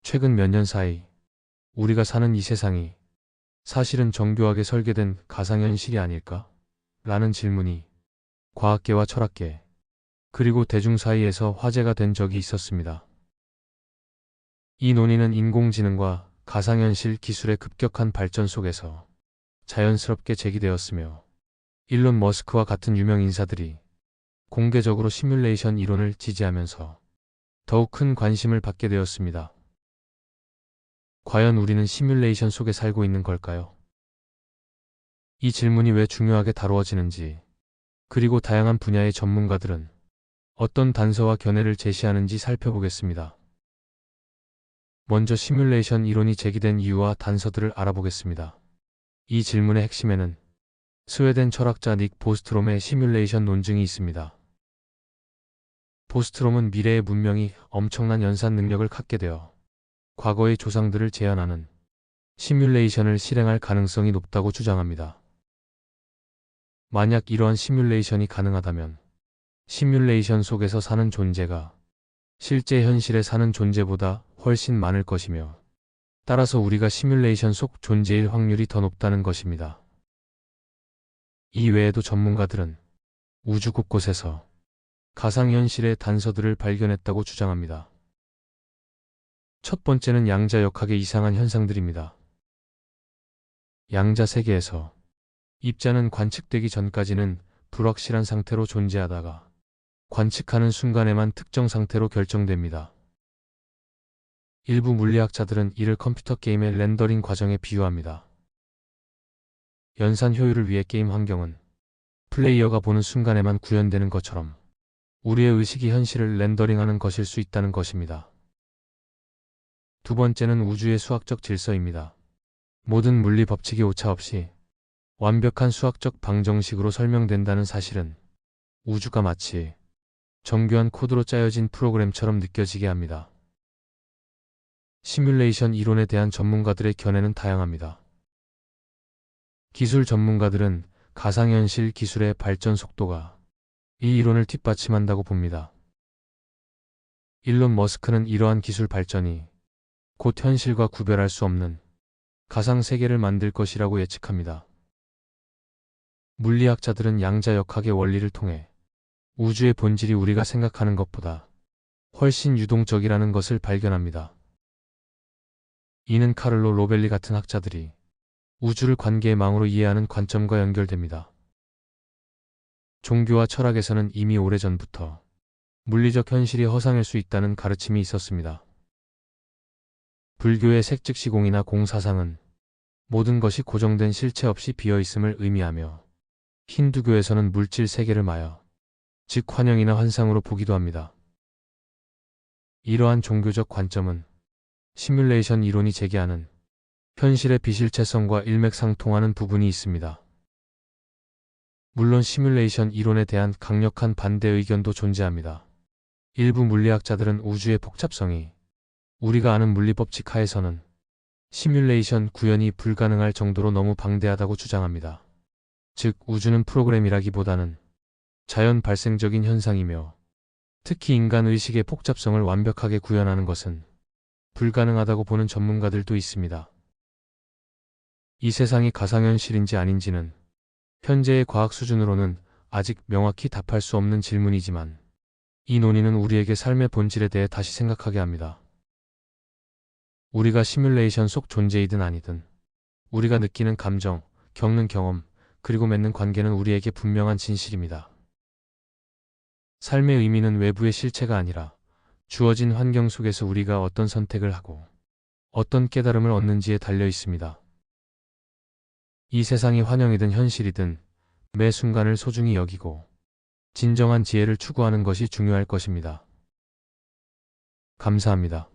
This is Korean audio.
최근 몇 년 사이 우리가 사는 이 세상이 사실은 정교하게 설계된 가상현실이 아닐까? 라는 질문이 과학계와 철학계, 그리고 대중 사이에서 화제가 된 적이 있었습니다. 이 논의는 인공지능과 가상현실 기술의 급격한 발전 속에서 자연스럽게 제기되었으며, 일론 머스크와 같은 유명 인사들이 공개적으로 시뮬레이션 이론을 지지하면서 더욱 큰 관심을 받게 되었습니다. 과연 우리는 시뮬레이션 속에 살고 있는 걸까요? 이 질문이 왜 중요하게 다루어지는지, 그리고 다양한 분야의 전문가들은 어떤 단서와 견해를 제시하는지 살펴보겠습니다. 먼저 시뮬레이션 이론이 제기된 이유와 단서들을 알아보겠습니다. 이 질문의 핵심에는 스웨덴 철학자 닉 보스트롬의 시뮬레이션 논증이 있습니다. 보스트롬은 미래의 문명이 엄청난 연산 능력을 갖게 되어 과거의 조상들을 재현하는 시뮬레이션을 실행할 가능성이 높다고 주장합니다. 만약 이러한 시뮬레이션이 가능하다면 시뮬레이션 속에서 사는 존재가 실제 현실에 사는 존재보다 훨씬 많을 것이며, 따라서 우리가 시뮬레이션 속 존재일 확률이 더 높다는 것입니다. 이 외에도 전문가들은 우주 곳곳에서 가상현실의 단서들을 발견했다고 주장합니다. 첫 번째는 양자역학의 이상한 현상들입니다. 양자 세계에서 입자는 관측되기 전까지는 불확실한 상태로 존재하다가 관측하는 순간에만 특정 상태로 결정됩니다. 일부 물리학자들은 이를 컴퓨터 게임의 렌더링 과정에 비유합니다. 연산 효율을 위해 게임 환경은 플레이어가 보는 순간에만 구현되는 것처럼 우리의 의식이 현실을 렌더링하는 것일 수 있다는 것입니다. 두 번째는 우주의 수학적 질서입니다. 모든 물리 법칙이 오차없이 완벽한 수학적 방정식으로 설명된다는 사실은 우주가 마치 정교한 코드로 짜여진 프로그램처럼 느껴지게 합니다. 시뮬레이션 이론에 대한 전문가들의 견해는 다양합니다. 기술 전문가들은 가상현실 기술의 발전 속도가 이 이론을 뒷받침한다고 봅니다. 일론 머스크는 이러한 기술 발전이 곧 현실과 구별할 수 없는 가상 세계를 만들 것이라고 예측합니다. 물리학자들은 양자역학의 원리를 통해 우주의 본질이 우리가 생각하는 것보다 훨씬 유동적이라는 것을 발견합니다. 이는 카를로 로벨리 같은 학자들이 우주를 관계의 망으로 이해하는 관점과 연결됩니다. 종교와 철학에서는 이미 오래전부터 물리적 현실이 허상일 수 있다는 가르침이 있었습니다. 불교의 색즉시공이나 공사상은 모든 것이 고정된 실체 없이 비어있음을 의미하며, 힌두교에서는 물질 세계를 마야, 즉 환영이나 환상으로 보기도 합니다. 이러한 종교적 관점은 시뮬레이션 이론이 제기하는 현실의 비실체성과 일맥상통하는 부분이 있습니다. 물론 시뮬레이션 이론에 대한 강력한 반대 의견도 존재합니다. 일부 물리학자들은 우주의 복잡성이 우리가 아는 물리법칙 하에서는 시뮬레이션 구현이 불가능할 정도로 너무 방대하다고 주장합니다. 즉, 우주는 프로그램이라기보다는 자연 발생적인 현상이며, 특히 인간 의식의 복잡성을 완벽하게 구현하는 것은 불가능하다고 보는 전문가들도 있습니다. 이 세상이 가상현실인지 아닌지는 현재의 과학 수준으로는 아직 명확히 답할 수 없는 질문이지만, 이 논의는 우리에게 삶의 본질에 대해 다시 생각하게 합니다. 우리가 시뮬레이션 속 존재이든 아니든 우리가 느끼는 감정, 겪는 경험, 그리고 맺는 관계는 우리에게 분명한 진실입니다. 삶의 의미는 외부의 실체가 아니라 주어진 환경 속에서 우리가 어떤 선택을 하고 어떤 깨달음을 얻는지에 달려 있습니다. 이 세상이 환영이든 현실이든 매 순간을 소중히 여기고 진정한 지혜를 추구하는 것이 중요할 것입니다. 감사합니다.